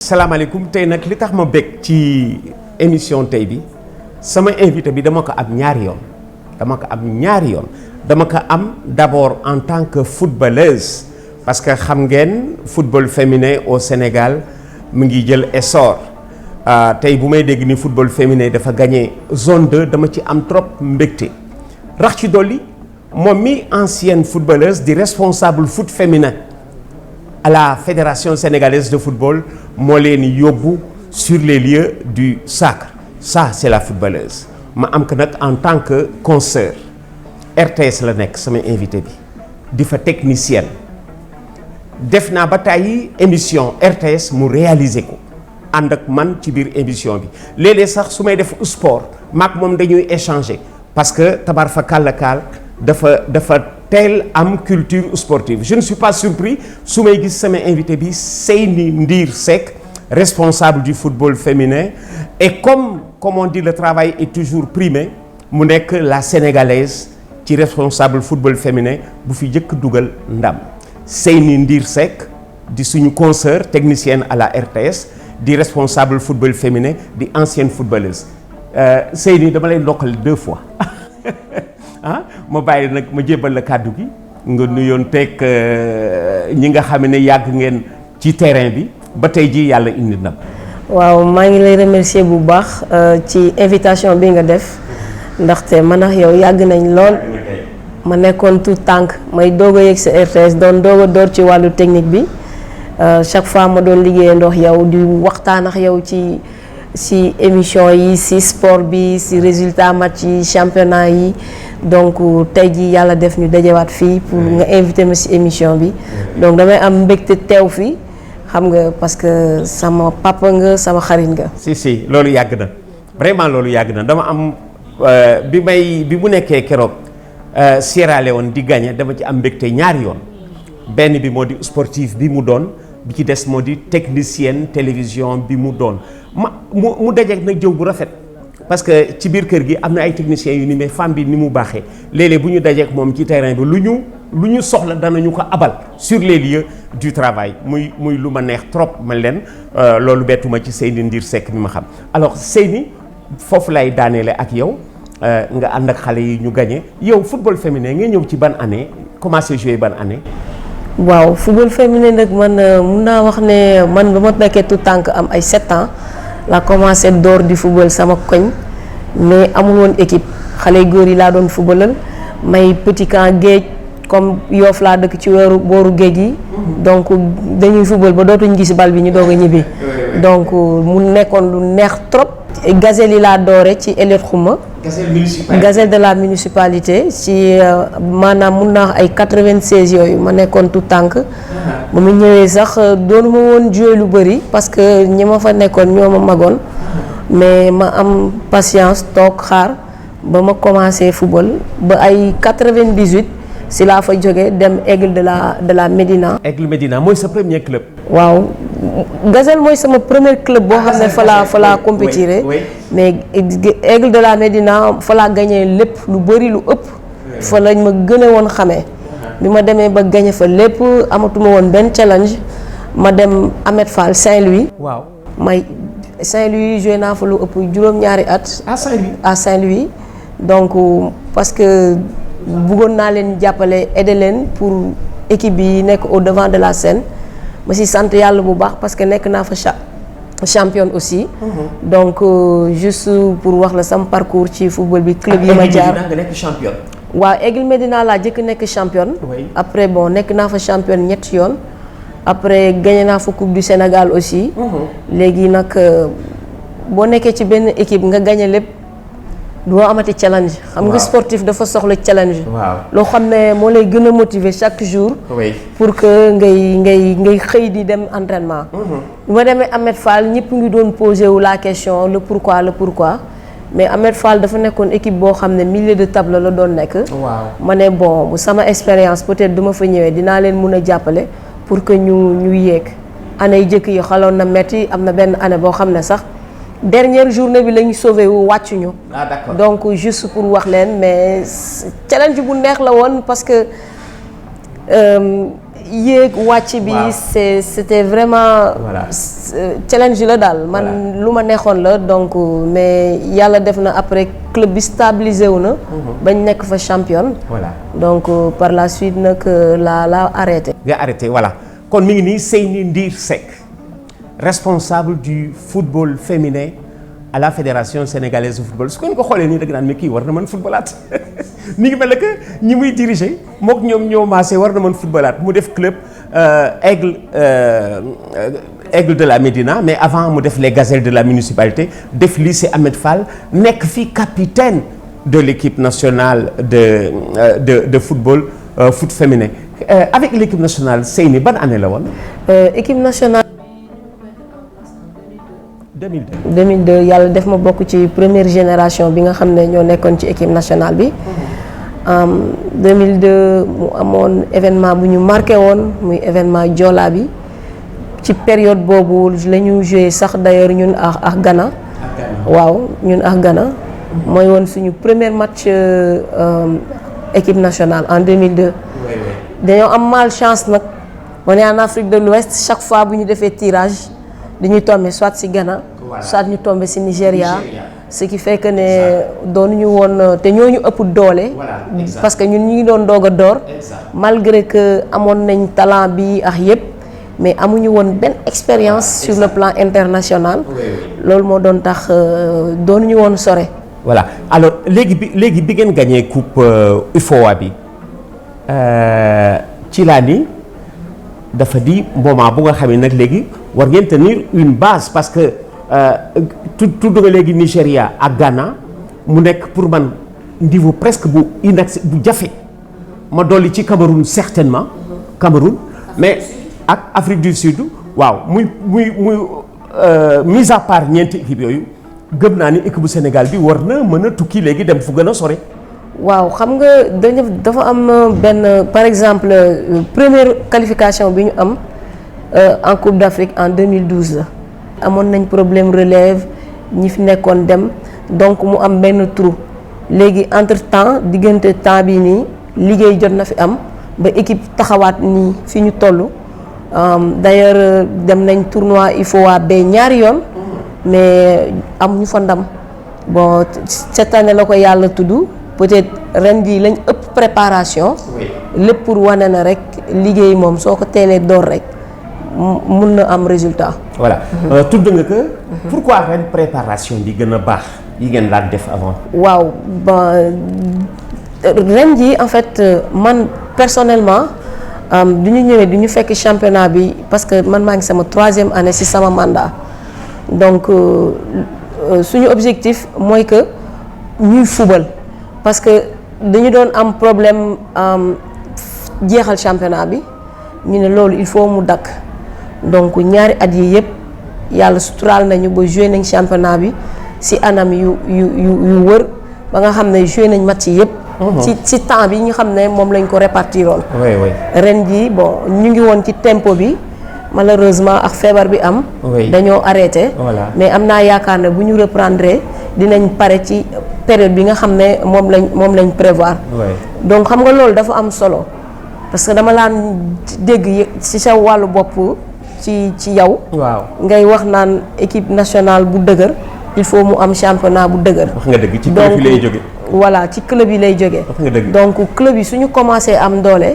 salaamaaleykum tey nag li tax ma bég ci émission tey bi sama invité bi dama ko am ñaari yoon dama ko am d'abord en tant que footballeuse parce que xam ngeen football féminin au Sénégal mu ngi jël essor tey bu may dégg ni football féminin dafa gagné zone 2 dama ci am trop mbégte rax ci dolli moom mi ancienne footballeuse di responsable foot féminin à la Fédération sénégalaise de football moo leen yóbbu sur les lieux du sacre ça c'est la footballeuse ma am ko nag en tant que consoeur RTS la nekk sama invité bi di fa technicienne def naa ba tàyyi émission RTS mu réaliser ko ànd ak man ci biir émission bi léeg-léeg sax su may def sport maak moom dañuy échanger parce que tabar fa kàllakaal dafa teel am culture sportive je ne suis pas surpris su may gis sama invité bi Seyni Ndir Seck responsable du football féminin et comme on dit le travail est toujours primé mu nekk la sénégalaise ci responsable football féminin bu fi jëkk dugal ndam Seyni Ndir Seck di suñu consoeur technicienne à la RTS di responsable football féminin di ancienne footballeuse Seyni dama lay ndokkal 2 fois ma bàyyi nag ma jébbal la kàddu gi nga nuyoon teg ñi nga xam ne yàgg ngeen ci terrain bi ba tey ji yàlla indi na. waaw maa ngi lay remercier bu baax ci invitation bi nga def ndaxte man ak yow yàgg nañ lool ma nekkoon tout tànk may doog a yegg sa RTS doon doog a door ci wàllu technique bi chaque fois ma doon liggéeyee ndox yow di waxtaan ak yow ci émission yi ci sport bi ci résultat match yi championnat yi donc tey jii yàlla def ñu dajewaat fii pour nga invité ma ci émission bi donc damay am mbégte teew fii xam nga parce que sama papa nga sama xarit nga. si loolu yàgg na vraiment loolu yàgg na dama am bi mu nekkee keroog Sierra Leone di gagné dama ci am mbégte ñaari yoon benn bi moo di sportif bi mu doon bi ci des moo di technicienne télévision bi mu doon mu dajeek nag jëw bu rafet parce que ci biir kër gi am na ay techniciens yu ni mais femme bi ni mu baaxee léeg-léeg bu ñu dajeek moom ci terrain bi lu ñu soxla danañu ko abal sur les lieux du travail muy lu ma neex trop ma leen loolu bettuma ci Seyni Ndir Seck mi ma xam alors Seyni foofu lay daaneele ak yow nga ànd ak xale yi ñu gagné yow football féminin nga ñëw ci ban année commencé jouer ban année. waaw football féminin nag man mun naa wax ne man ba ma nekkee tout tànk am ay 7 ans la commencé door di football sama koñ mais amul woon équipe xale góor yi laa doon footballal may petit camp géej comme Yoff laa dëkk ci booru géej yi donc dañuy football ba dootuñ gis bal bi ñu doog a ñibbi donc mu nekkoon lu neex trop. Gazelle yi laa doore ci Eliott Xuma Gazelle de la municipalité ci maanaam mun naa ay 96 yooyu ma nekkoon tout tànk ba mu ñëwee sax doonu ma woon jouer lu bëri parce que ñi ma fa nekkoon ñoo ma magoon mais ma am patience toog xaar ba ma commencé football ba ay 98 si laa fa jógee dem Aigle de la Médina. Aigle Médina mooy sa premier club. waaw Gazelle mooy sama premier club boo xam ne fa laa compétiré mais Aigle de la Médina fa laa gagné lépp lu bëri lu ëpp fa lañ ma gën a woon xamee bi ma demee ba gagné fa lépp amatuma woon benn challenge ma dem Ahmed Fall Saint-Louis. waaw may Saint-Louis joué naa fa lu ëpp juróom-ñaari at. à Saint-Louis donc parce que bëggoon naa leen jàppale aider leen pour équipe bi nekk au devant de la scène. ma si sant yàlla bu baax parce que nekk naa fa championne aussi. donc juste pour wax la sama parcours ci football bi club yi ma jaar nga nekk championne. waaw Aigle Médina laa jëkk nekk championne. après bon nekk naa fa championne ñetti yoon. après gagné naa fa coupe du Sénégal aussi. léegi nag boo nekkee ci benn équipe nga gagné lépp doo amati challenge. xam nga sportif dafa soxla challenge. loo xam ne moo lay gën a motiver chaque jour. pour que ngay xëy di dem entraînement. bu ma demee Ahmed Fall ñëpp ngi doon posé wu la question le pourquoi mais Ahmed Fall dafa nekkoon équipe boo xam ne milieu de table la doon nekk. ma ne bon bu sama expérience peut-être duma fa ñëwee dinaa leen mun a jàppale pour que ñu yéeg année yi jëkk yi xaloon na metti am na benn année boo xam ne sax. dernière journée bi la ñu sauvé wu wàccuñu. d'accord donc juste pour wax leen mais challenge bu neex la woon parce que yéeg wàcc bi. Waaw. c'était vraiment. Voilà. challenge la daal man lu ma neexoon la donc mais yàlla def na après club bi stabilisé wu na. bañ nekk fa championne. voilà donc par la suite nag la arrêté. nga arrêté voilà kon mi ngi nii Seyni Ndir Seck responsable du football féminin à la fédération sénégalaise de football su ko ko xoolee nii da nga naan mais kii war na mën footballaat mi ngi mel ne que ñi muy diriger mook ñoom ñoo maasee war na mën footballaat mu def club Aigle de la Médina mais avant mu def les Gazelles de la municipalité def lycée Ahmed Fall nekk fii capitaine de l'équipe nationale de football foot féminin avec l'équipe nationale Seyni ban année la woon. équipe nationale. 2002 yàlla def ma bokk ci première génération bi nga xam ne ñoo nekkoon ci équipe nationale bi. 2002 mu amoon événement bu ñu marqué woon muy événement Joola bi ci période boobu la ñu joué sax d'ailleurs ñun ak Ghana. waaw ñun ak Ghana. mooy woon suñu premier match équipe nationale en 2002. dañoo am malchance nag on est en Afrique de l'Ouest chaque fois bu ñu defee tirage dañuy tomber soit ci Ghana. soit ñu tomber ci Nigéria. ce qui fait que ne doonuñu woon te ñooñu ëpp doole. parce que ñun ñu ngi doon doog a door. malgré que amoon nañ talent bi ak yépp mais amuñu woon benn expérience sur le plan international. loolu moo doon tax doonuñu woon sore. voilà alors léegi bi ngeen gagné coupe UFOA bi ci laa ni dafa di moment bu nga xam ne nag léegi war ngeen tenir une base parce que tudd nga léegi Nigéria ak Ghana mu nekk pour man niveau presque bu jafe ma dolli ci Cameroun certainement Cameroun mais ak Afrique du Sud waaw muy mise à part ñeenti équipe yooyu gëm naa ni équipe bu Sénégal bi war na mën a tukki léegi dem fu gën a sore. waaw xam nga dafa am benn par exemple première qualification bi ñu am en Coupe d'Afrique en 2012 la. amoon nañ problème relève ñi fi nekkoon dem donc mu am benn trou léegi entre temps diggante temps bi nii liggéey jot na fi am ba équipe taxawaat nii fi ñu toll d'ailleurs dem nañ tournoi UFOA B ñaari yoon mais amuñu fa ndam bon cette année la ko yàlla tudd peut-être ren jii lañ ëpp préparation lépp pour wane na rek liggéey moom soo ko teelee door rek mun na am résultat. voilà tudd nga que pourquoi ren préparation bi gën a baax yi ngeen daan def avant. waaw bon ren ji en fait man personnellement du ñu ñëwee du ñu fekk championnat bi parce que man maa ngi sama 3e année ci sama mandat donc suñu objectif mooy que ñuy fubal parce que dañu doon am problème jeexal championnat bi ñu ne loolu il faut mu dakk donc ñaari at yi yëpp yàlla suturaal nañu ba joué nañ championnat bi ci anam yu wër ba nga xam ne joué nañ match yi yëpp. ci temps bi ñu xam ne moom lañ ko répartiroon. ren jii bon ñu ngi woon ci tempo bi malheureusement ak feebar bi am. dañoo arrêté. mais am naa yaakaar ne bu ñu reprendre dinañ pare ci période bi nga xam ne moom lañ prévoir. donc xam nga loolu dafa am solo parce que dama laan dégg ci sa wàllu bopp. ci yow. waaw ngay wax naan équipe nationale bu dëgër il faut mu am championnat bu dëgër. wax nga dëgg ci club yi lay jóge. voilà ci club yi lay jóge. wax nga dëgg donc club yi suñu commencé am doole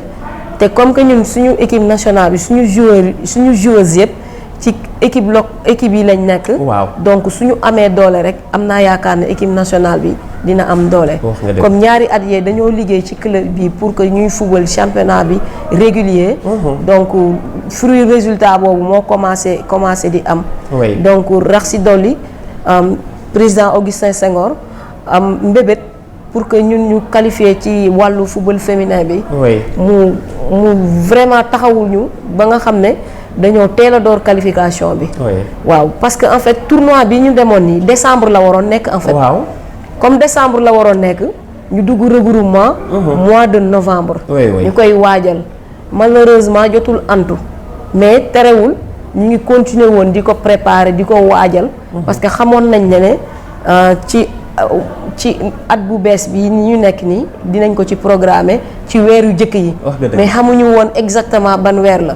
te comme que ñun suñu équipe nationale bi suñu joueurs yëpp ci équipe yi lañ nekk. waaw donc suñu amee doole rek am naa yaakaar ne équipe nationale bi dina am doole. comme ñaari at yee dañoo liggéey ci club bi pour que ñuy football championnat bi régulier. donc fruit résultat boobu moo commencé di am. donc rax si dolli président Augustin Senghor am mbébét pour que ñun ñu qualifier ci wàllu football féminin bi. mu vraiment taxawul ñu ba nga xam ne. dañoo teel a door qualification bi. waaw parce que en fait tournoi bi ñu demoon nii décembre la waroon nekk en fait. waaw comme décembre la waroon nekk ñu dugg regroupement. mois de novembre. ñu koy waajal malheureusement jotul antu mais terewul ñu ngi continuer woon di ko préparer di ko waajal. parce que xamoon nañ ne ci ci at bu bees bi ni ñu nekk nii dinañ ko ci programmer ci weer yu jëkk yi. mais xamuñu woon exactement ban weer la.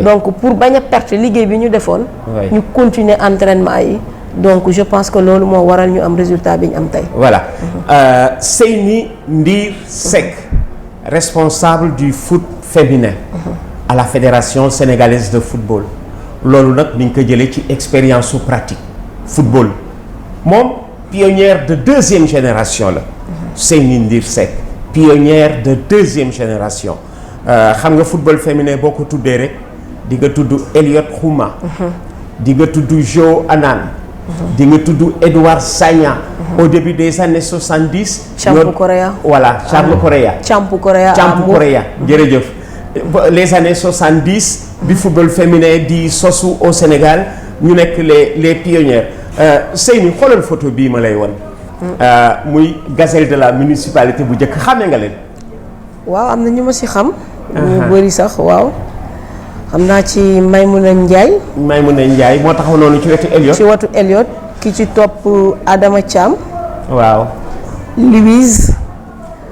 donc pour bañ a perte liggéey bi ñu defoon. ñu continuer entraînement yi. donc je pense que loolu moo waral ñu am résultat bi ñu am tey. voilà Seyni Ndir Seck responsable du foot féminin. à la fédération sénégalaise de football. loolu nag ni ñu ko jëlee ci expérience su pratique football moom pionnière de deuxième génération la. Seyni Ndir Seck pionnière de deuxième génération. xam nga football féminin boo ko tuddee rek di nga tudd Elliot Khouma. di nga tudd Jo Anane. di nga tudd Edouard Sagna. au début des années 70. Champu Korea. voilà Charles Korea. Champu Korea Champu Korea jërëjëf. les années 70. bi football féminin di sosu au Sénégal ñu nekk les pionnières Seyni xoolal photo bii ma lay won muy gazelle de la municipalité bu njëkk xàmme nga leen. waaw am na ñu ma si xam. ñu bëri sax waaw. xam naa ci Maymuna Ndiaye. Maymuna Ndiaye moo taxaw noonu ci wetu Elliot. ci wetu Elliot ki ci topp Adama Thiam. waaw.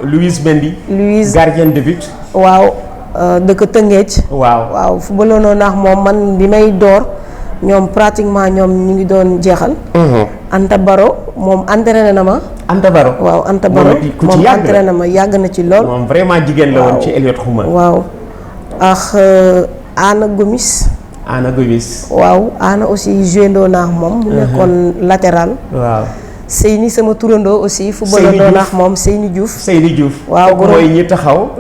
Louise Mendy. Louise gardienne de but. waaw dëkk Tëngéej. waaw footballoon naa moom man bi may door ñoom pratiquement ñoom ñu ngi doon jeexal. Anta Baro moom entraîné na ma. Anta Baro waaw Anta Baro moom entraîné na ma yàgg na ci lool. moom vraiment jigéen la woon ci Elliot Khouma. waaw ak Anna Gomis. Anna Gomis. waaw Anna aussi joué ndoo naax moom. mu nekkoon latéral. waaw. Seyni sama turandoo aussi. football ndoo naax moom Seyni Diouf. Seyni Diouf. waaw kooku mooy ñi taxaw.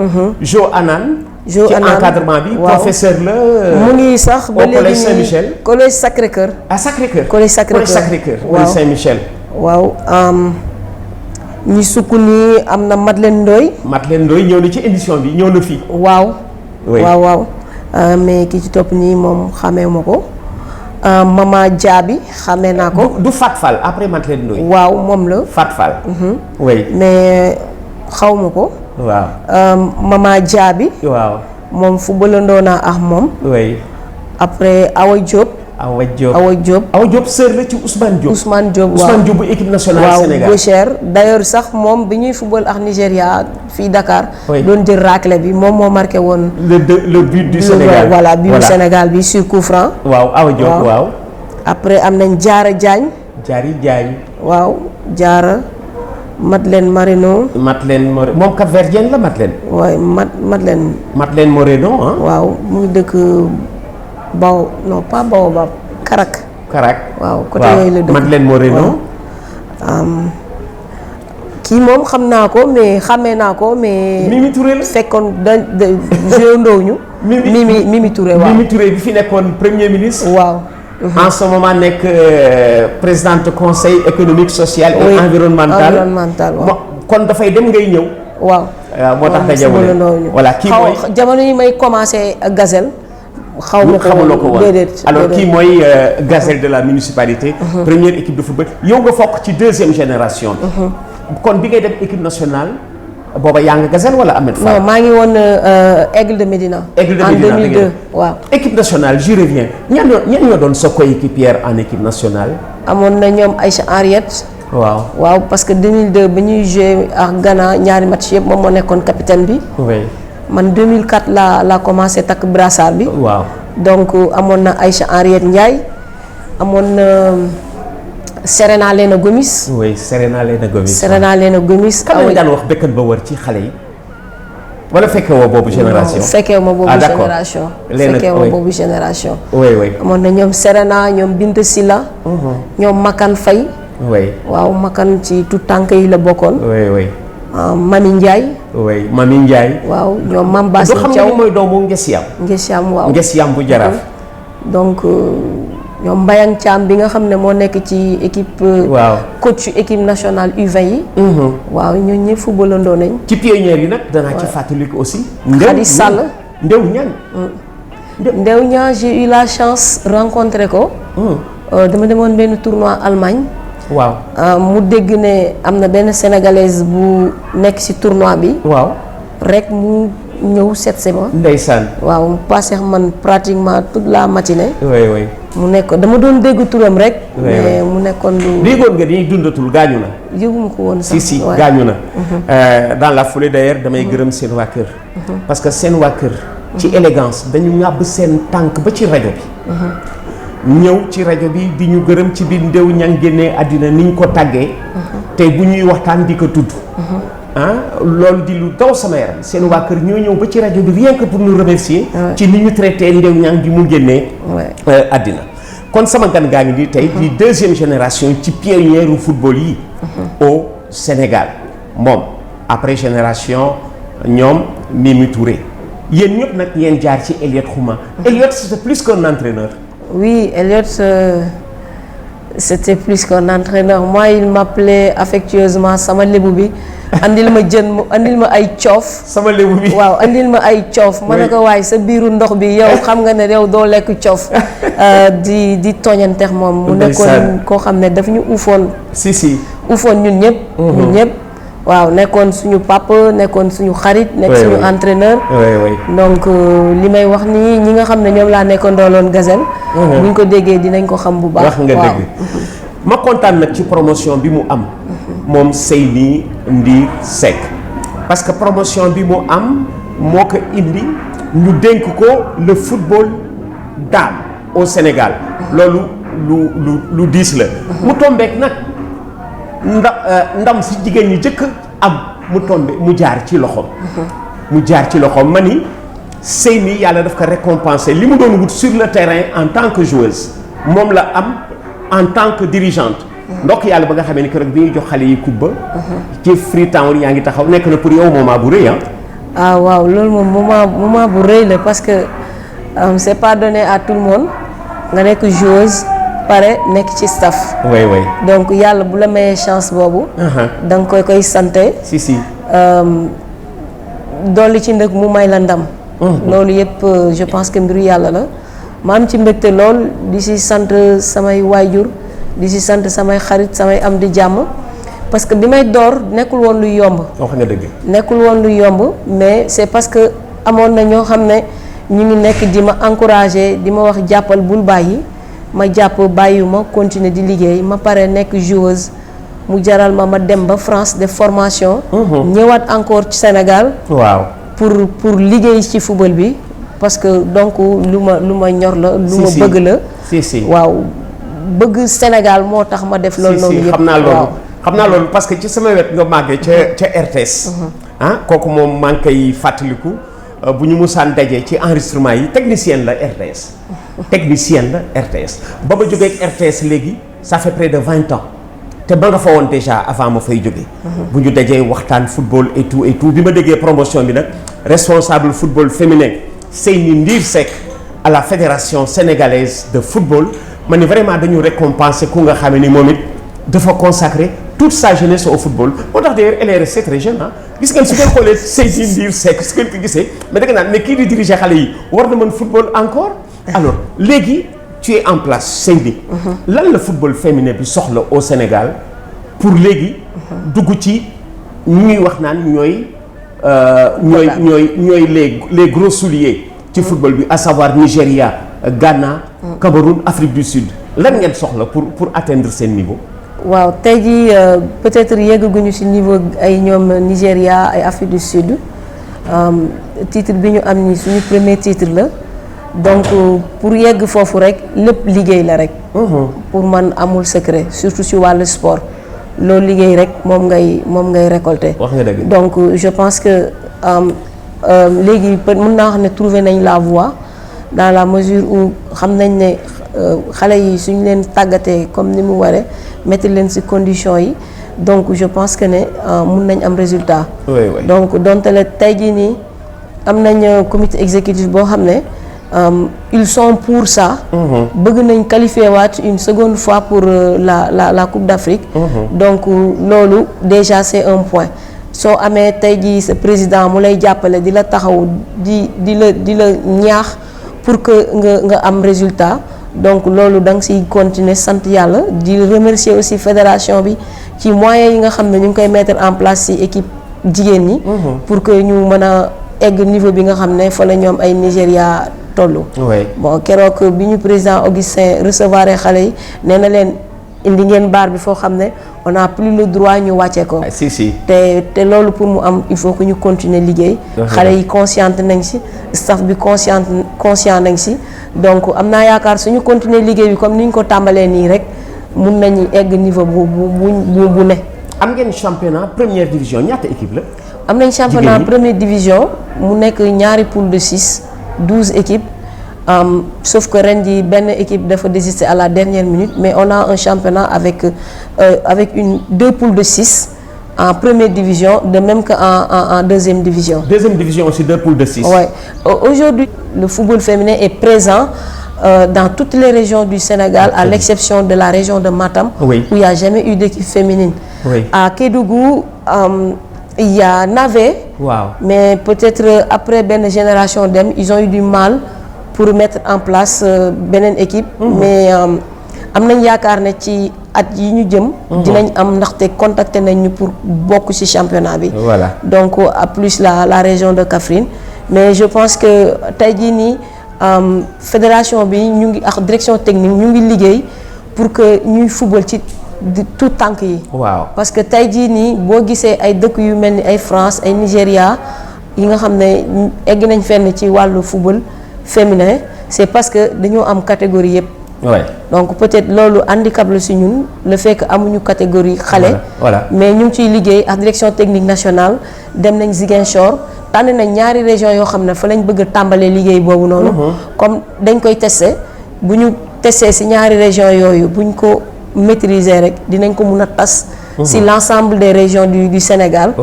Jo Anane. Jo ci Anane encadrement bi. waaw professeur la. mu ngi sax ba léegi collège Saint-Michel. collège Sacré-Cœur. ah Sacré-Cœur. collège Sacré-Cœur collège Saint-Michel. waaw ñi sukk nii am na Madeleine Ndoye. Madeleine Ndoye ñëw na ci émission bi ñëw na fii. waaw. oui waaw mais ki ci topp nii moom xamee ma ko. Mama Diaby xamee naa ko. du Fat Fall après Madeleine Ndoye. waaw moom la. Fat Fall. oui mais xaw ma ko. waaw. Mama Diaby. waaw. moom footballandoo naa ak moom. oui. après Awa Diop. Awa Diop Awa Diop sœur la ci Ousmane Diop. Ousmane Diop waaw Ousmane Diop bu équipe nationale Sénégal. waaw gaucher d'ailleurs sax moom bi ñuy football ak Nigéria fii Dakar. doon jël raclé bi moom moo marqué woon. le but du Sénégal. voilà but du Sénégal bi sur coup franc. waaw Awa Diop waaw. après am nañ Diarra Diagne. waaw Diarra. Madeleine Moreno. moom Cap-Verdienne la Madeleine. waaye Madeleine. Madeleine Moreno ah. waaw mu ngi dëkk non pas Baobab Karak. waaw côté yooyu la dëkk Madeleine Moreno. kii moom xam naa ko mais xamee naa ko mais. Mimi Touré la fekkoon joué ndoow ñu. Mimi Touré waaw Mimi Touré bi fi nekkoon premier ministre. waaw. en ce moment nekk présidente conseil économique social et environnemental waaw. kon dafay dem ngay ñëw. waaw moo tax nga jamono voilà kii mooy jamono yi may commencé gazelle. xamuloo ko woon déedéet alors kii mooy gazelle de la municipalité. première équipe de football yow nga fokk ci deuxième génération bi. kon bi ngay dem équipe nationale. booba yaa nga gazelle wala Ahmed Fall. non maa ngi woon Aigle de Médina. en 2002 waaw. équipe nationale j'y reviens ñan ñoo doon sa coéquipière en équipe nationale. amoon na ñoom Aïcha Henriette. waaw parce que 2002 ba ñuy joué ak Ghana ñaari match yëpp moom moo nekkoon capitaine bi. oui. man 2004 laa commencé takk brassard bi. waaw donc amoon na Aïcha Henriette Ndiaye amoon na Serena Lena Gomis. oui Serena Lena Gomis. Serena Lena Gomis. kan lañ daan wax bekkan ba wër ci xale yi. wala fekkee woo boobu génération. fekkee ma boobu génération. fekkee ma boobu génération. oui. amoon na ñoom Serena ñoom Binte Silla. ñoom Makan Faye. oui. waaw Makan ci tout tànk yi la bokkoon. oui. Mami Ndiaye. oui Mami Ndiaye. waaw ñoom Mame Bassi Thiaw. du xam nga mooy doomu Ngesiam. Ngesiam waaw Ngesiam bu Jaraaf. donc ñoom Mbayang Thiam bi nga xam ne moo nekk ci équipe. waaw coach équipe nationale U20 yi. waaw ñooñu ñëpp footballandoo nañ. ci pionniers yi nag danaa ci fàttaliku aussi. Khady Sall. Ndew Niang. Ndew Niang j'ai eu la chance rencontrer ko. dama demoon benn tournoi Allemagne. waaw mu dégg ne am na benn sénégalaise bu nekk ci tournoi bi. waaw rek mu ñëw seet si ma. ndeysaan. waaw mu passé man pratiquement toute la matinée. oui. mu nekk dama doon dégg turam rek. mais mu nekkoon lu. déggoon nga ni dundatul gaañu na. yëguma ko woon sax. si gaañu na. dans la foulée d'ailleurs damay gërëm seen waa kër. parce que seen waa kër. ci élégance dañu ŋàbb seen tànk ba ci rajo bi. ñëw ci rajo bi di ñu gërëm ci biir Ndew Niang génnee àddina ni ñu ko tàggee. tey bu ñuy waxtaan di ko tudd. loolu di lu daw sama yaram seen waa kër ñoo ñëw ba ci rajo bi rien que pour nous remercier. ci ni ñu traité Ndew Niang bi mu génnee. àddina kon sama gan gaa ngi di tey di deuxième génération ci pionnière u football yi. au Sénégal moom après génération ñoom Mimi Touré yéen ñëpp nag yéen jaar ci Elliott Khouma. Elliott c'était plus qu'un entraîneur. Oui, Elliott, c'était plus qu'un entraîneur. Moi, il m'appelait affectueusement sama lébu bi andil ma jën mu andil ma ay coof. sama lébu bi waaw andil ma ay coof. ma ne ko waaye sa biiru ndox bi yow xam nga ne yow doo lekk coof. di tooñanteex moom. mu nekkoon koo xam ne daf ñu uufoon. si uufoon ñun ñëpp. ñun ñëpp. waaw nekkoon suñu papa nekkoon suñu xarit. nekk suñu entraîneur. donc li may wax nii ñi nga xam ne ñoom laa nekkoon dooloon Gazelle. buñ ko déggee dinañ ko xam bu baax. wax nga dëgg ma kontaan nag ci promotion bi mu am. moom Seyni Ndir Seck parce que promotion bi mu am moo ko indi ñu dénk ko le football dame au Sénégal. loolu lu diis la. mu tombeek nag. ndam si jigéen ñi jëkk am mu tombe mu jaar ci loxoom. mu jaar ci loxoom ma ni Seyni yàlla daf ko récompenser li mu doon wut sur le terrain en tant que joueuse moom la am en tant que dirigeante. ndokk yàlla ba nga xamee ni keroog bi ñuy jox xale yi coupe ba. ci Freetown yaa ngi taxaw nekk na pour yow moment bu rëy ah waaw loolu moom moment bu rëy la parce que c'est pas donné à tout le monde nga nekk joueuse. pare nekk ci staff. oui. donc yàlla bu la mayee chance boobu. da nga koy sante. si. dolli ci ndëg mu may la ndam. loolu yëpp je pense que mbiru yàlla la. ma am ci mbégte lool di si sant samay waajur di si sant samay xarit samay am di jàmm parce que bi may door nekkul woon lu yomb. wax nga dëgg. nekkul woon lu yomb mais c'est parce que amoon na ñoo xam ne ñu ngi nekk di ma encourager di ma wax jàppal bul bàyyi. ma jàpp bàyyiwuma continuer di liggéey ma pare nekk joueuse mu jaral ma dem ba France def formation. ñëwaat encore ci Sénégal. waaw pour liggéey ci football bi parce que donc lu ma ñor la. lu ma bëgg la. si waaw bëgg Sénégal moo tax ma def. loolu noonu yëpp xam naa loolu parce que ci sama wet nga màggee ca RTS. kooku moom maa ngi koy fàttaliku bu ñu musaan daje ci enregistrement yi technicienne la RTS. technicienne la RTS ba ma jógee ak RTS léegi ça fait près de 20 ans te ba nga fa woon déjà avant ma fay jógee. bu ñu dajee waxtaan football et tout bi ma déggee promotion bi nag responsable football féminin Seyni Ndir Seck à la fédération sénégalaise de football ma ni vraiment dañu récompenser ku nga xam ni moom it dafa consacrer toute sa jeunesse au football moo tax d'ailleurs elle est restée très jeune gis ngeen su ngeen xoolee Seyni Ndir Seck su ngeen ko gisee mais da nga naan mais kii di diriger xale yi war na mën football encore. alors léegi tu es en place Seyni. lan la football féminin bi soxla au Sénégal pour léegi. dugg ci ñuy wax naan ñooy les gros souliers ci football bi à savoir Nigéria Ghana. Cameroun Afrique du Sud lan ngeen soxla pour atteindre seen niveau. waaw tey jii peut-être yeggaguñu ci niveau ay ñoom Nigéria ay Afrique du Sud titre bi ñu am ni suñu premier titre la. donc pour yegg foofu rek lépp liggéey la rek. pour man amul secret surtout ci wàllu sport loolu liggéey rek moom ngay récolter. wax nga dëgg. donc je pense que léegi mën naa wax ne trouver nañ la voie dans la mesure où xam nañ ne xale yi suñ leen tàggatee comme ni mu waree mettre leen ci conditions yi donc je pense que ne mun nañ am résultat. oui. donc donte la tey jii nii am nañ comité exécutif boo xam ne. Ils sont pour ça. bëgg nañ qualifier waat une seconde fois pour la Coupe d'Afrique. donc loolu déjà c'est un point soo amee tey jii sa président mu lay jàppale di la taxaw di la ñaax pour que nga am résultat donc loolu da nga siy continuer sant yàlla di remercier aussi fédération bi ci moyens yi nga xam ne ñu ngi koy mettre en place ci équipe jigéen ñi. pour que ñu mën a egg niveau bi nga xam ne fa la ñoom ay Nigéria toll. oui bon keroog bi ñu président Augustin recevoir xale yi nee na leen indi ngeen baar bi foo xam ne on a plus le droit ñu wàcce ko. si te loolu pour mu am il faut que ñu continuer liggéey. xale yi consciente nañ si staff bi conscient nañ si donc am naa yaakaar suñu continuer liggéey bi comme ni ñu ko tàmbalee nii rek mun nañu egg niveau bu ne. am ngeen championnat première division ñaata équipe la. am nañ championnat première division mu nekk ñaari poule de 6 12 équipes sauf que ren ji benn équipe dafa désister à la dernière minute mais on a un championnat avec deux poules de 6 en première division de même que en deuxième division. Deuxième division aussi 2 poules de 6. Ouais. Aujourd'hui le football féminin est présent dans toutes les régions du Sénégal à l'exception de la région de Matam où il n'y a jamais eu d'équipe féminine. À Kédougou il y a Navé, mais peut-être après benn génération dem ils ont eu du mal pour mettre en place beneen équipe. mais am nañ yaakaar ne ci at yi ñu jëm. dinañ am ndaxte contacté nañ ñu pour bokk ci championnat bi. voilà donc à plus la région de Kaffrine mais je pense que tey jii nii fédération bi ñu ngi ak direction technique ñu ngi liggéey pour que ñuy football ci. tout tànk yi. parce que tey jii nii boo gisee ay dëkk yu mel ni ay France ay Nigéria yi nga xam ne egg nañ fenn ci wàllu football féminin c'est parce que dañoo am catégorie yëpp. donc peut-être loolu handicap la si ñun le fait que amuñu catégorie xale. mais ñu ngi ciy liggéey ak direction technique nationale dem nañ Ziguinchor tànn nañ ñaari région yoo xam ne fa lañ bëgg a tàmbalee liggéey boobu noonu. comme dañ koy tester bu ñu tester si ñaari région yooyu buñ ko. maîtriser rek dinañ ko mun a tas si l'ensemble des régions du Sénégal.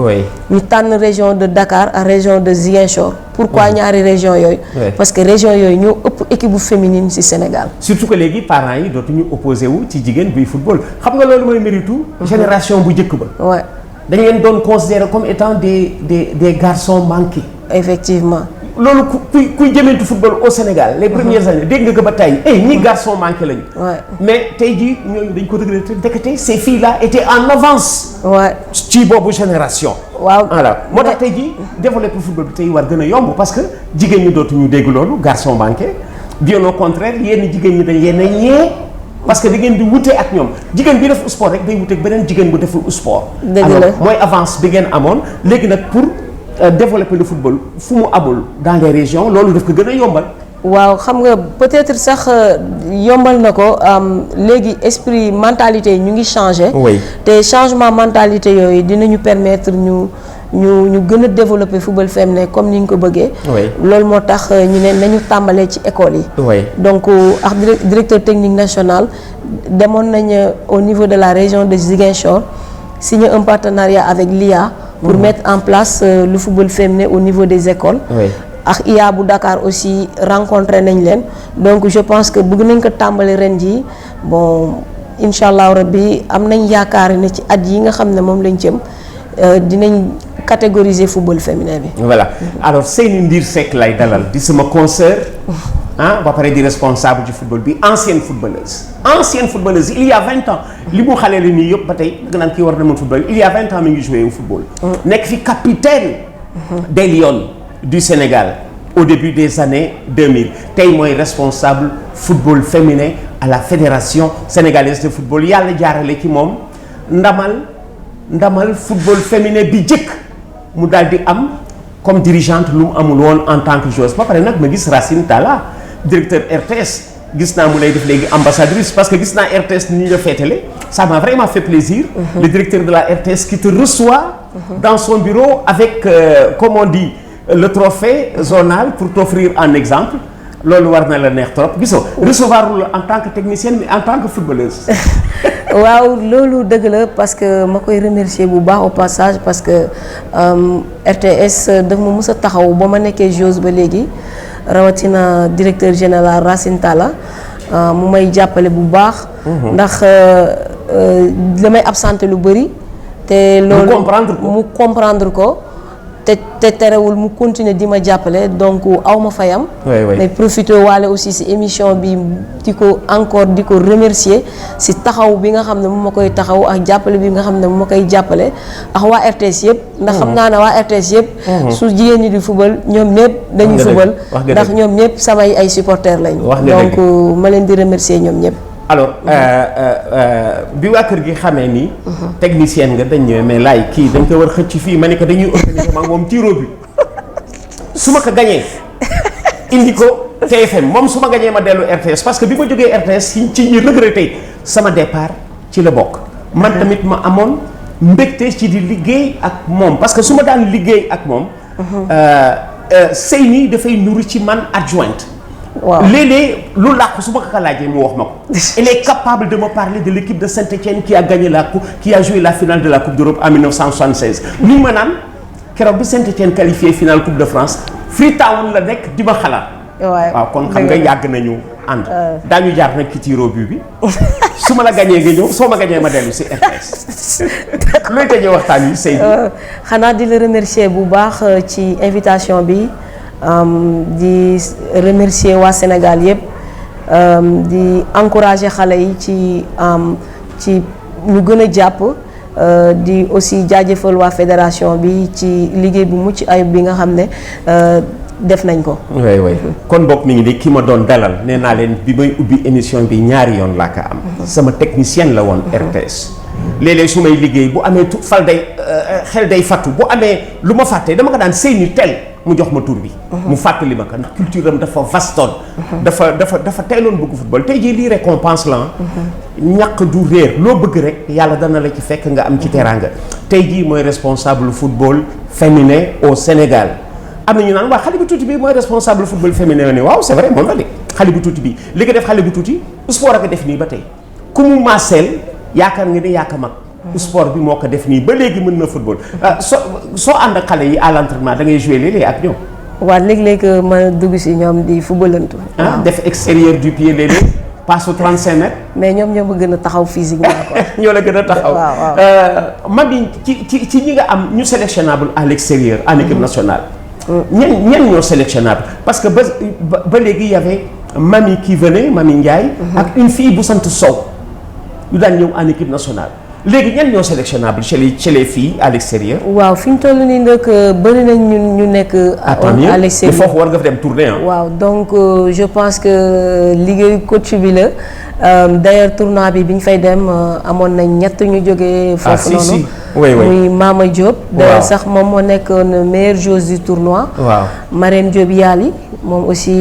ñu tànn région de Dakar ak région de Ziguinchor. pourquoi ñaari région yooyu. parce que région yooyu ñoo ëpp équipe bu féminine si Sénégal. surtout que léegi parents yi dootuñu opposé wu ci jigéen buy football xam nga loolu mooy méritu génération bu njëkk ba. dañ leen doon considérer comme étant des garçons manqués. effectivement. loolu kuy jëmantu football au Sénégal les premières années dégg nga ko ba tey ñi garçon manqué lañu. mais tey jii ñooñu dañ ko regretté ndekete ces filles là étaient en avance. ci boobu génération. voilà moo tax tey jii développer football bi tey war gën a yomb parce que jigéen ñi dootuñu dégg loolu garçon manqué bien au contraire yenn jigéen ñi dañ leen a ñee parce que da ngeen di wute ak ñoom jigéen bi def sport rek day wute ak beneen jigéen bu deful sport. dëgg la mooy avance bi ngeen amoon léegi nag pour. développer le football fu mu amul dans les régions loolu daf ko gën a yombal. waaw xam nga peut-être sax yombal na ko léegi esprit mentalité yi ñu ngi changer. te changement mentalité yooyu dinañu permettre ñu gën a développer football féminin comme ni ñu ko bëggee. loolu moo tax ñu ne nañu tàmbalee ci école yi. donc ak directeur technique national demoon nañ au niveau de la région de Ziguinchor signer un partenariat avec l'IA. pour mettre en place le football féminin au niveau des écoles. ak IA bu Dakar aussi rencontré nañ leen donc je pense que bëgg nañ ko tàmbali ren jii bon incha allah rabbi am nañ yaakaar ne ci at yi nga xam ne moom lañ jëm dinañ catégoriser football féminin bi. voilà alors Seyni Ndir Seck lay dalal di sama consoeur ba pare di responsable du football bi ancienne footballeuse il y a 20 ans li mu xale la nii yëpp ba tey nga naan kii war na mën football il y a 20 ans mi ngi joué au football. nekk fi capitaine des Lions du Sénégal au début des années 2000 tey mooy responsable football féminin à la fédération sénégalaise de football yàlla jaarale ci moom ndamal football féminin bi jëkk mu daal di am comme dirigeante lu mu amul woon en tant que joueuse ba pare nag ma gis Racine Talla directeur RTS gis naa mu lay def léegi ambassadrice parce que gis naa RTS ni ñu la féetale ça m'a vraiment fait plaisir. Le directeur de la RTS qui te reçoit dans son bureau avec comme on dit le trophée zonal pour t'offrir un exemple loolu war na la neex trop gisoo recevoir la en tant que technicienne mais en tant que footballeuse. waaw loolu dëgg la parce que ma koy remercier bu baax au passage parce que RTS daf ma mës a taxaw ba ma nekkee joueuse ba léegi rawatina directeur général Racine Talla mu may jàppale bu baax. ndax damay absenté lu bëri. te loolu mu comprendre ko. te terewul mu continuer di ma jàppale donc aw ma fayam. mais profité waale aussi si émission bi di ko remercier si taxaw bi nga xam ne mu ma koy taxaw ak jàppale bi nga xam ne mu ma koy jàppale ak waa RTS yëpp. ndax xam naa ne waa RTS yëpp. su jigéen ñi di football ñoom ñëpp dañuy football. ndax ñoom ñëpp samay ay supporters lañu. donc ma leen di remercier ñoom ñëpp. alors bi waa kër gi xamee ni. technicienne nga dañ ñëwee mais laay kii dañ ko war xëcc fii ma ne ko dañuy organiser ma moom tiro bi su ma ko gañee indi ko TFM moom su ma gañee ma dellu RTS parce que bi ma jógee RTS ci ñi regretté sama départ ci la bokk. man tamit ma amoon mbégte ci di liggéey ak moom parce que su ma daan liggéey ak moom. Seyni dafay nuru ci man adjointe. waaw léeg-léeg lu làqu su ma ko laajee mu wax ma ko. il est capable de me parler de l'équipe de Saint-Étienne qui a gagné qui a joué la finale de la Coupe d'Europe en 1976. ni ma naan keroog bi Saint-Étienne qualifié finale Coupe de France Freetown la nekk di ma xalaat. waaw kon xam nga yàgg nañu ànd. daañu jaar nag ci tiro bi su ma la gañee nga ñëw soo ma gañee ma dellu si RTS. looy tëjee waxtaan yi Seydou. xanaa di la remercier bu baax ci invitation bi. di remercier waa Sénégal yëpp di encourager xale yi ci ñu gën a jàpp di aussi jaajëfal waa fédération bi ci liggéey bu mucc ayib bi nga xam ne def nañ ko. way kon bokk mi ngi de ki ma doon dalal nee naa leen bi may ubbi émission bi ñaari yoon laa ko am. sama technicienne la woon RTS. léeg-léeg su may liggéey bu amee xel day fattu bu amee lu ma fàttee dama ko daan Seyni tel mu jox ma tur bi. mu fàttali ma ko ndax culture am dafa vastoon. dafa teeloon bëgg football tey jii lii récompense la ñàkk du réer loo bëgg rek yàlla dana la ci fekk nga am ci teraanga. tey jii mooy responsable football féminin au Sénégal am na ñu naan waa xale bu tuuti bi mooy responsable football féminin ne waaw c'est vrai moom la de xale bu tuuti bi li nga def xale bu tuuti sport a ko def nii ba tey ku mu maaseel yaakaar nga ne yaa ko mag. sport bi moo ko def nii ba léegi mën na football soo ànd ak xale yi à l'entraînement da ngay jouer léeg-léeg ak ñoom. waaw léeg-léeg ma dugg si ñoom di footballantu. def extérieur du pied léeg-léeg passe au 35 mètres. mais ñoom ñoo ma gën a taxaw physiquement quoi. ñoo la gën a taxaw. waaw Mamy ci ñi nga am ñu sélectionnable à l'extérieur en équipe nationale. ñan ñoo sélectionnable parce que ba léegi y avait Mamy qui venait Mamy Ndiaye. ak une fille bu sant Sow yu daan ñëw en équipe nationale. léegi ñan ñoo sélectionnable chez les filles à l'extérieur. waaw fi ñu toll nii nag bëri nañ ñu nekk. à l'extérieur foofu war nga fa dem tourner waaw donc je pense que liggéeyu coach bi la d'ailleurs tournoi bi ñu fay dem amoon nañ ñett ñu jógee. foofu noonu muy Mama Diop. d'ailleurs sax moom moo nekkoon meilleure joueuse du tournoi. waaw Marème Diop Yali moom aussi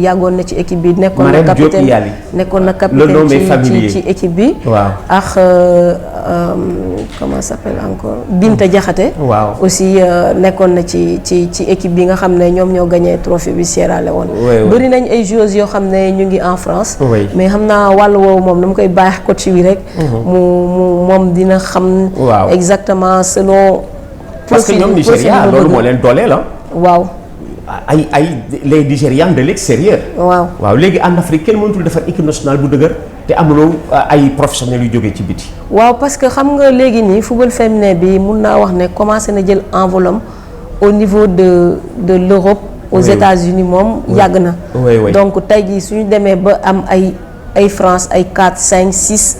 yàggoon na ci équipe bi. nekkoon na capitaine ci équipe bi. waaw ak comment ça s'appelle encore Binta Diakhaté. waaw aussi nekkoon na ci équipe bi nga xam ne ñoom ñoo gagné trophée bi Sierra Leone. bëri nañ ay joueuses yoo xam ne ñu ngi en France. mais xam naa wàll woowu moom dama koy baax coach bi rek. moom dina xam. exactement selon. parce que ñoom Nigéria loolu moo leen dooleel la. waaw. ay les Nigérians de l'extérieur. waaw léegi en Afrique kenn mënatul defar équipe nationale bu dëgër te amuloo ay professionnels yu jógee ci biti. waaw parce que xam nga léegi nii football féminin bi mun naa wax ne commencé na jël envolom au niveau de l'Europe. aux États-Unis moom yàgg na. donc tey jii suñu demee ba am ay France ay 4 5 6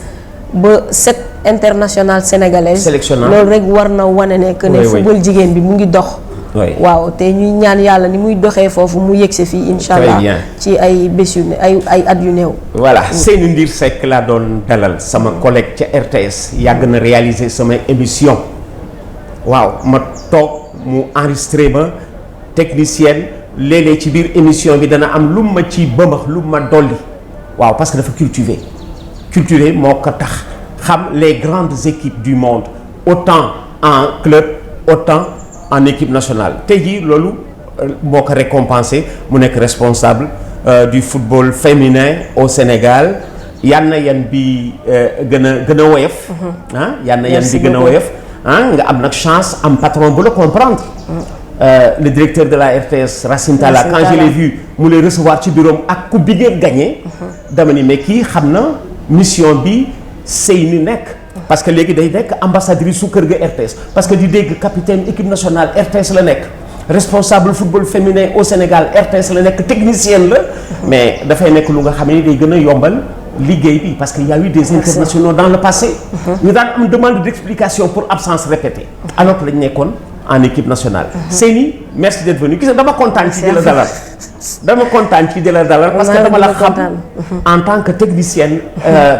ba 7 internationales sénégalaises. loolu rek war na wane ne que ne football jigéen bi mu ngi dox. waaw te ñuy ñaan yàlla ni muy doxee foofu mu yegsi fii incha allah ci ay bés yu ne ay at yu néew. voilà Seyni Ndir Seck laa doon dalal sama collègue ca RTS yàgg na réaliser sama émission waaw ma toog mu enregistré ma technicienne léeg-léeg ci biir émission bi dana am lu ma ci bëmbax lu ma dolli waaw parce que dafa cultivé moo ko tax xam les grandes équipes du monde autant en club autant en équipe nationale tey jii loolu moo ko récompensé mu nekk responsable du football féminin au Sénégal yan na yan bi gën a woyof yan na yan bi gën a woyof nga am nag chance am patron bu la comprendre le directeur de la RTS Racine Talla quand je l'ai vu mu lay recevoir ci bureau ak ku bi ngeen gagné dama ni mais kii xam na mission bi Seyni nekk parce que léegi day nekk ambassadrice su kër ga RTS parce que di dégg capitaine équipe nationale RTS la nekk responsable football féminin au Sénégal RTS la nekk technicienne la mais dafay nekk lu nga xam ne day gën a yombal liggéey bi parce que y a eu des internationaux dans le passé ñu daan am demande d'explication pour absence répétée alors que lañ nekkoon en équipe nationale. Seyni merci d'être venu gis nga dama kontaan ci di la dalal parce que dama la xam en tant que technicienne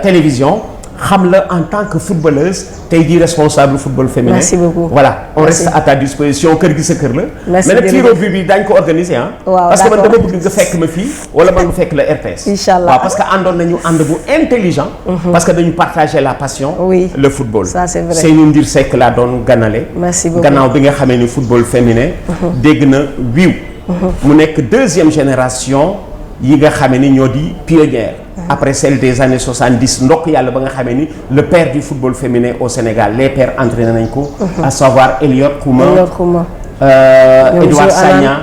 télévision xam la en tant que footballeuse tey jii responsable football féminin. Merci beaucoup. Voilà on reste à ta disposition kër gi sa kër la. merci mais nag tir au but bi daañu ko organiser ah. waaw parce que man dama bëgg nga fekk ma fii wala man ma fekk la RTS. Inch'Allah waaw parce que àndoon nañu ànd bu intelligent. parce que dañu partager la passion. oui le football. ça c'est vrai Seyni Ndir Seck laa doon ganale. merci beaucoup gannaaw bi nga xamee ni football féminin. dégg na wiiw. mu nekk deuxième génération yi nga xamee ni ñoo di pionnière. après celle des années 70 ndokk yàlla ba nga xamee ni le père du football féminin au Sénégal les pères entraîné nañ ko. à savoir Eliot Kouma Edouard Sagna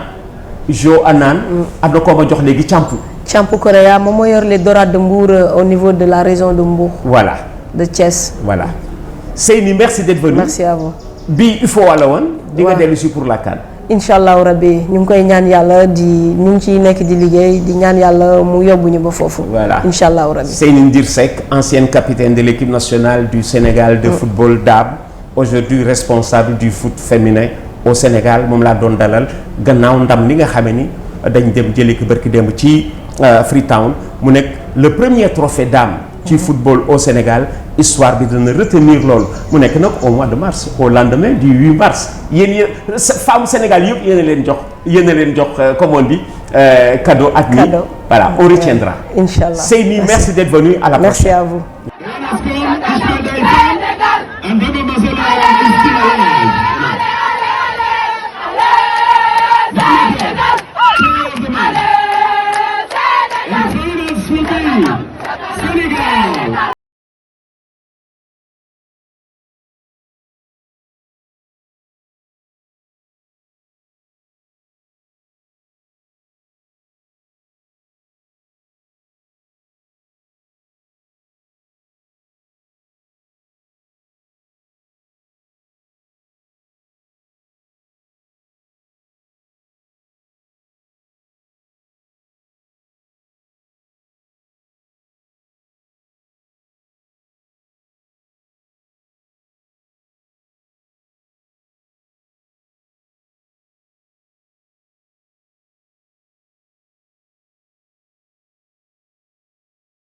Jo Anan. am na koo ma jox léegi Campu. Campu Korea moom moo yor les Dorades de Mbour au niveau de la région de Mbour. voilà de Thiès. voilà Seyni merci d'être venu. merci à vous. bii il faut wala woon. di nga dellu si pour la CAN. incha allahu rabbi ñu ngi koy ñaan yàlla ñu ngi ciy nekk di liggéey di ñaan yàlla mu yóbbu ñu ba foofu. voilà incha allahu rabbi. Seyni Ndir Seck ancienne capitaine de l'équipe nationale du Sénégal de football DAB aujourd'hui responsable du foot féminin au Sénégal moom laa doon dalal gannaaw ndam li nga xamee ni dañ dem jëlee ko barki démb ci Freetown mu nekk le premier trophée dame ci football au Sénégal. histoire bi dana retenir loolu mu nekk nag au mois de mars au lendemain du 8 mars yéen femme Sénégal yëpp yéen a leen jox comme on dit cadeau ak ni voilà on retiendra. Inch'Allah. Seyni merci d'être venu à la prochaine. merci à vous.